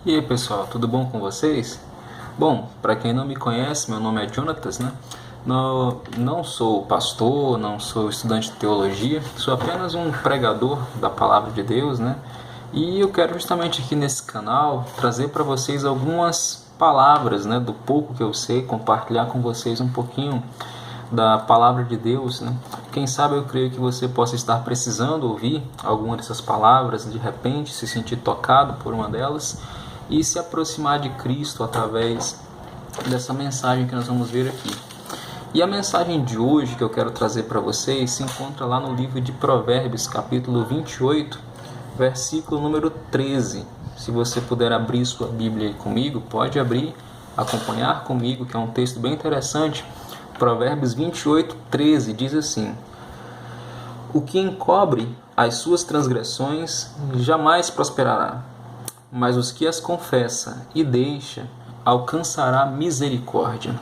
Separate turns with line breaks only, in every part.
E aí pessoal, tudo bom com vocês? Bom, para quem não me conhece, meu nome é Jonatas, né? Não sou pastor, não sou estudante de teologia, sou apenas um pregador da palavra de Deus, né? E eu quero justamente aqui nesse canal trazer para vocês algumas palavras, né, do pouco que eu sei, compartilhar com vocês um pouquinho da palavra de Deus, né? Quem sabe eu creio que você possa estar precisando ouvir alguma dessas palavras, de repente se sentir tocado por uma delas e se aproximar de Cristo através dessa mensagem que nós vamos ver aqui. E a mensagem de hoje que eu quero trazer para vocês se encontra lá no livro de Provérbios, capítulo 28, versículo número 13. Se você puder abrir sua Bíblia aí comigo, pode abrir, acompanhar comigo, que é um texto bem interessante. Provérbios 28, 13 diz assim: O que encobre as suas transgressões jamais prosperará, mas os que as confessa e deixa alcançará misericórdia.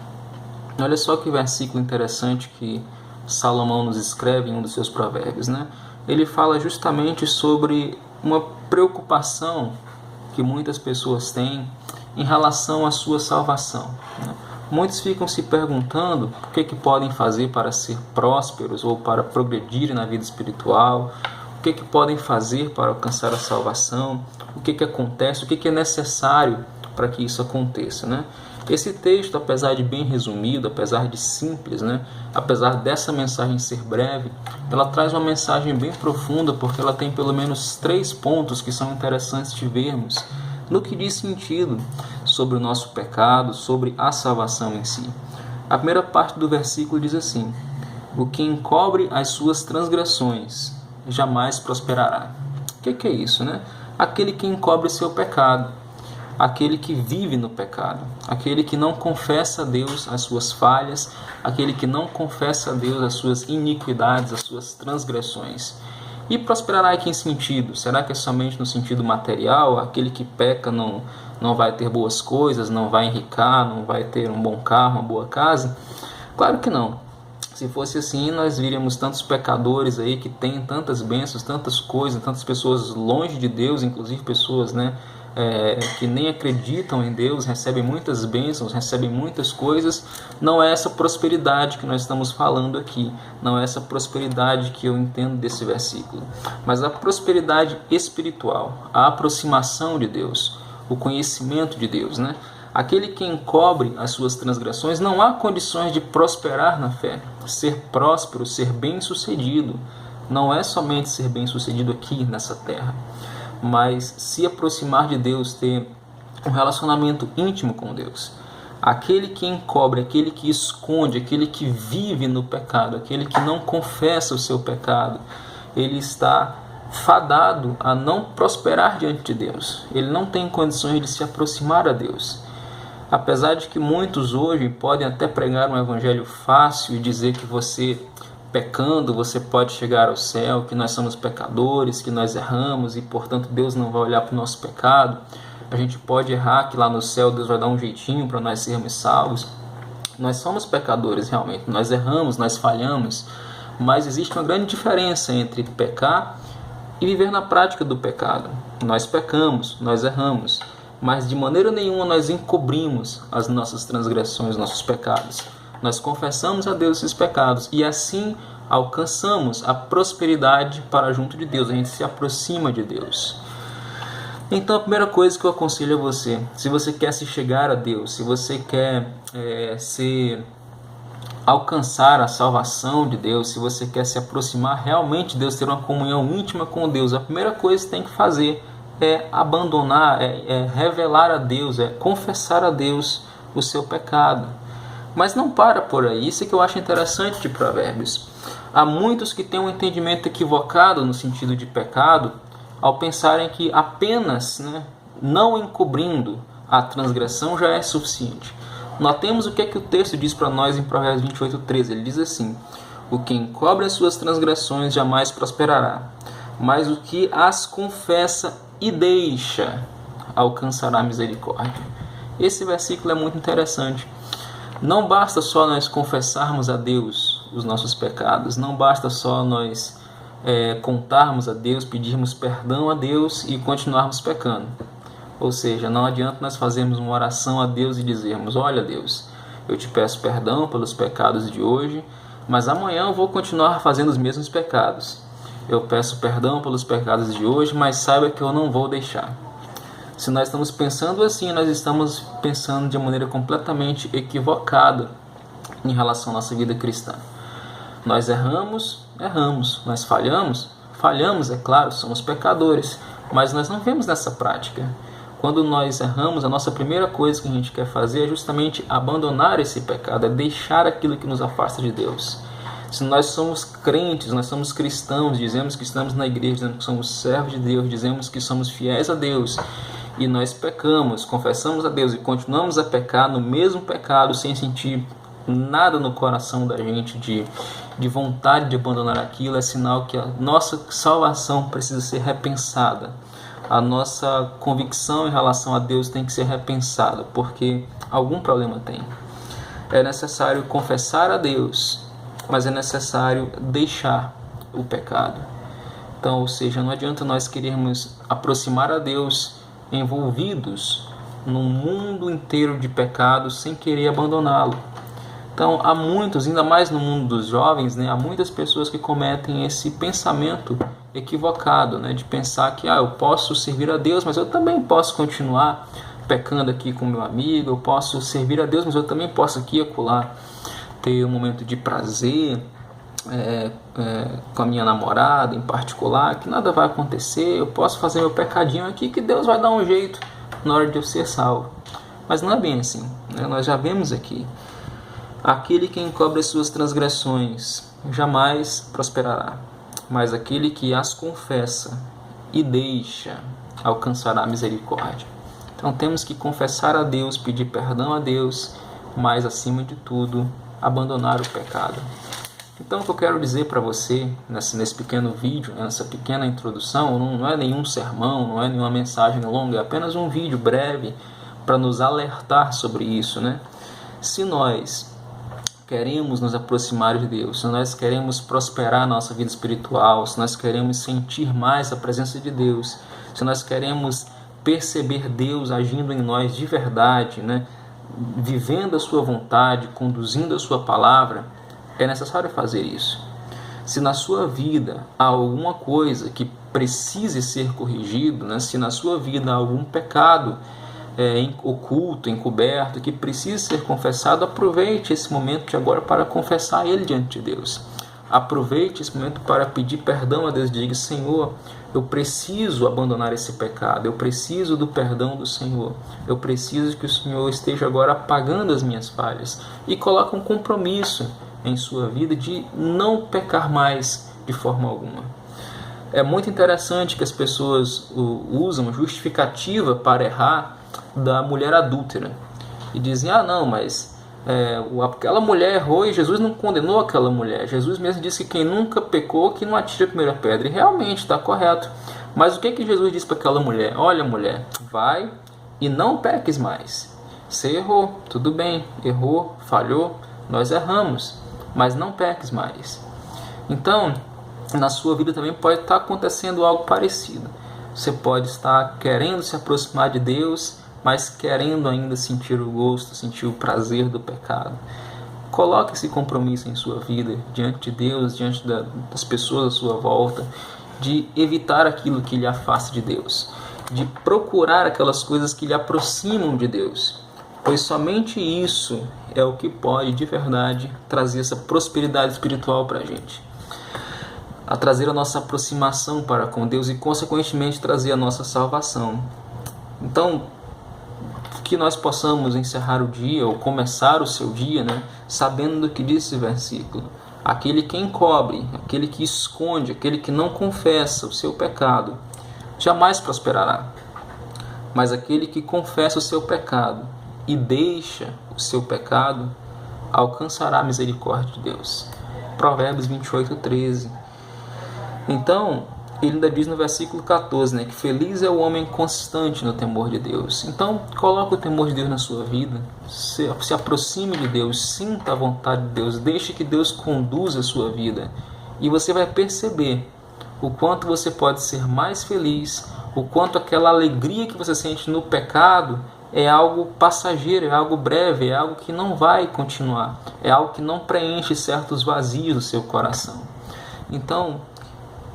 Olha só que versículo interessante que Salomão nos escreve em um dos seus provérbios, né? Ele fala justamente sobre uma preocupação que muitas pessoas têm em relação à sua salvação, né? Muitos ficam se perguntando o que podem fazer para ser prósperos ou para progredir na vida espiritual, o que podem fazer para alcançar a salvação, o que acontece, o que é necessário para que isso aconteça, né? Esse texto, apesar de bem resumido, apesar de simples, né? Apesar dessa mensagem ser breve, ela traz uma mensagem bem profunda, porque ela tem pelo menos 3 pontos que são interessantes de vermos no que diz sentido sobre o nosso pecado, sobre a salvação em si. A primeira parte do versículo diz assim: O que encobre as suas transgressões jamais prosperará. O que é isso, né? Aquele que encobre seu pecado, aquele que vive no pecado, aquele que não confessa a Deus as suas falhas, aquele que não confessa a Deus as suas iniquidades, as suas transgressões. E prosperará em que sentido? Será que é somente no sentido material? Aquele que peca não vai ter boas coisas, não vai enricar, não vai ter um bom carro, uma boa casa? Claro que não. Se fosse assim, nós viríamos tantos pecadores aí que têm tantas bênçãos, tantas coisas, tantas pessoas longe de Deus, inclusive pessoas, né, que nem acreditam em Deus, recebem muitas bênçãos, recebem muitas coisas. Não é essa prosperidade que nós estamos falando aqui, não é essa prosperidade que eu entendo desse versículo, mas a prosperidade espiritual, a aproximação de Deus, o conhecimento de Deus, né? Aquele que encobre as suas transgressões, não há condições de prosperar na fé, ser próspero, ser bem-sucedido. Não é somente ser bem-sucedido aqui nessa terra, mas se aproximar de Deus, ter um relacionamento íntimo com Deus. Aquele que encobre, aquele que esconde, aquele que vive no pecado, aquele que não confessa o seu pecado, ele está fadado a não prosperar diante de Deus. Ele não tem condições de se aproximar a Deus. Apesar de que muitos hoje podem até pregar um evangelho fácil e dizer que você, pecando, você pode chegar ao céu, que nós somos pecadores, que nós erramos e, portanto, Deus não vai olhar para o nosso pecado. A gente pode errar, que lá no céu Deus vai dar um jeitinho para nós sermos salvos. Nós somos pecadores realmente, nós erramos, nós falhamos, mas existe uma grande diferença entre pecar e viver na prática do pecado. Nós pecamos, nós erramos, mas de maneira nenhuma nós encobrimos as nossas transgressões, nossos pecados. Nós confessamos a Deus esses pecados e assim alcançamos a prosperidade para junto de Deus. A gente se aproxima de Deus. Então a primeira coisa que eu aconselho a você, se você quer se chegar a Deus, se você quer alcançar a salvação de Deus, se você quer se aproximar realmente de Deus, ter uma comunhão íntima com Deus, a primeira coisa que você tem que fazer é abandonar, é revelar a Deus, é confessar a Deus o seu pecado. Mas não para por aí, isso é que eu acho interessante de Provérbios. Há muitos que têm um entendimento equivocado no sentido de pecado, ao pensarem que apenas, não encobrindo a transgressão já é suficiente. Notemos o que o texto diz para nós em Provérbios 28, 13. Ele diz assim: O que encobre as suas transgressões jamais prosperará, mas o que as confessa e deixa alcançará misericórdia. Esse versículo é muito interessante. Não basta só nós confessarmos a Deus os nossos pecados, não basta só nós contarmos a Deus, pedirmos perdão a Deus e continuarmos pecando. Ou seja, não adianta nós fazermos uma oração a Deus e dizermos: olha Deus, eu te peço perdão pelos pecados de hoje, mas amanhã eu vou continuar fazendo os mesmos pecados. Eu peço perdão pelos pecados de hoje, mas saiba que eu não vou deixar. Se nós estamos pensando assim, nós estamos pensando de maneira completamente equivocada em relação à nossa vida cristã. Nós erramos, nós falhamos, é claro, somos pecadores, mas nós não vemos nessa prática. Quando nós erramos, a nossa primeira coisa que a gente quer fazer é justamente abandonar esse pecado, é deixar aquilo que nos afasta de Deus. Se nós somos crentes, nós somos cristãos, dizemos que estamos na igreja, dizemos que somos servos de Deus, dizemos que somos fiéis a Deus, e nós pecamos, confessamos a Deus e continuamos a pecar no mesmo pecado, sem sentir nada no coração da gente de vontade de abandonar aquilo, é sinal que a nossa salvação precisa ser repensada. A nossa convicção em relação a Deus tem que ser repensada, porque algum problema tem. É necessário confessar a Deus, mas é necessário deixar o pecado. Então, ou seja, não adianta nós querermos aproximar a Deus envolvidos num mundo inteiro de pecados sem querer abandoná-lo. Então, há muitos, ainda mais no mundo dos jovens, há muitas pessoas que cometem esse pensamento equivocado, de pensar que eu posso servir a Deus, mas eu também posso continuar pecando aqui com meu amigo, eu posso servir a Deus, mas eu também posso aqui e acolá ter um momento de prazer com a minha namorada em particular, que nada vai acontecer, eu posso fazer meu pecadinho aqui, que Deus vai dar um jeito na hora de eu ser salvo. Mas não é bem assim, nós já vemos aqui. Aquele que encobre as suas transgressões jamais prosperará, mas aquele que as confessa e deixa alcançará misericórdia. Então temos que confessar a Deus, pedir perdão a Deus, mas acima de tudo, abandonar o pecado. Então o que eu quero dizer para você nesse pequeno vídeo, nessa pequena introdução, não é nenhum sermão, não é nenhuma mensagem longa, é apenas um vídeo breve para nos alertar sobre isso, Se nós queremos nos aproximar de Deus, se nós queremos prosperar na nossa vida espiritual, se nós queremos sentir mais a presença de Deus, se nós queremos perceber Deus agindo em nós de verdade, vivendo a sua vontade, conduzindo a sua palavra, é necessário fazer isso. Se na sua vida há alguma coisa que precise ser corrigido, se na sua vida há algum pecado oculto, encoberto, que precisa ser confessado, aproveite esse momento de agora para confessar ele diante de Deus. Aproveite esse momento para pedir perdão a Deus. Diga: Senhor, eu preciso abandonar esse pecado, eu preciso do perdão do Senhor, eu preciso que o Senhor esteja agora apagando as minhas falhas. E coloque um compromisso em sua vida de não pecar mais de forma alguma. É muito interessante que as pessoas usam justificativa para errar da mulher adúltera e dizem: não, mas aquela mulher errou e Jesus não condenou aquela mulher. Jesus mesmo disse que quem nunca pecou, que não atire a primeira pedra. E realmente está correto. Mas o que Jesus disse para aquela mulher? Olha, mulher, vai e não peques mais. Você errou, tudo bem, errou, falhou, nós erramos, mas não peques mais. Então, na sua vida também pode estar acontecendo algo parecido. Você pode estar querendo se aproximar de Deus, mas querendo ainda sentir o gosto, sentir o prazer do pecado. Coloque esse compromisso em sua vida, diante de Deus, diante das pessoas à sua volta, de evitar aquilo que lhe afasta de Deus, de procurar aquelas coisas que lhe aproximam de Deus, pois somente isso é o que pode, de verdade, trazer essa prosperidade espiritual para a gente, a trazer a nossa aproximação para com Deus e, consequentemente, trazer a nossa salvação. Então, que nós possamos encerrar o dia ou começar o seu dia, sabendo do que diz esse versículo. Aquele que encobre, aquele que esconde, aquele que não confessa o seu pecado, jamais prosperará. Mas aquele que confessa o seu pecado e deixa o seu pecado, alcançará a misericórdia de Deus. Provérbios 28:13. Então, ele ainda diz no versículo 14, que feliz é o homem constante no temor de Deus. Então, coloque o temor de Deus na sua vida, se aproxime de Deus, sinta a vontade de Deus, deixe que Deus conduza a sua vida. E você vai perceber o quanto você pode ser mais feliz, o quanto aquela alegria que você sente no pecado é algo passageiro, é algo breve, é algo que não vai continuar, é algo que não preenche certos vazios do seu coração. Então,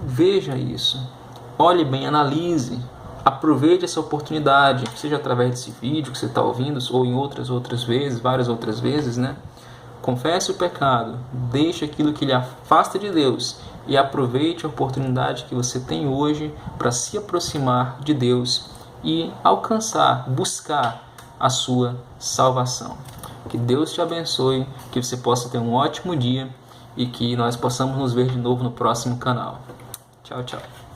veja isso, olhe bem, analise, aproveite essa oportunidade, seja através desse vídeo que você está ouvindo, ou em outras vezes, várias outras vezes, né? Confesse o pecado, deixe aquilo que lhe afasta de Deus e aproveite a oportunidade que você tem hoje para se aproximar de Deus e alcançar, buscar a sua salvação. Que Deus te abençoe, que você possa ter um ótimo dia e que nós possamos nos ver de novo no próximo canal. Tchau, tchau.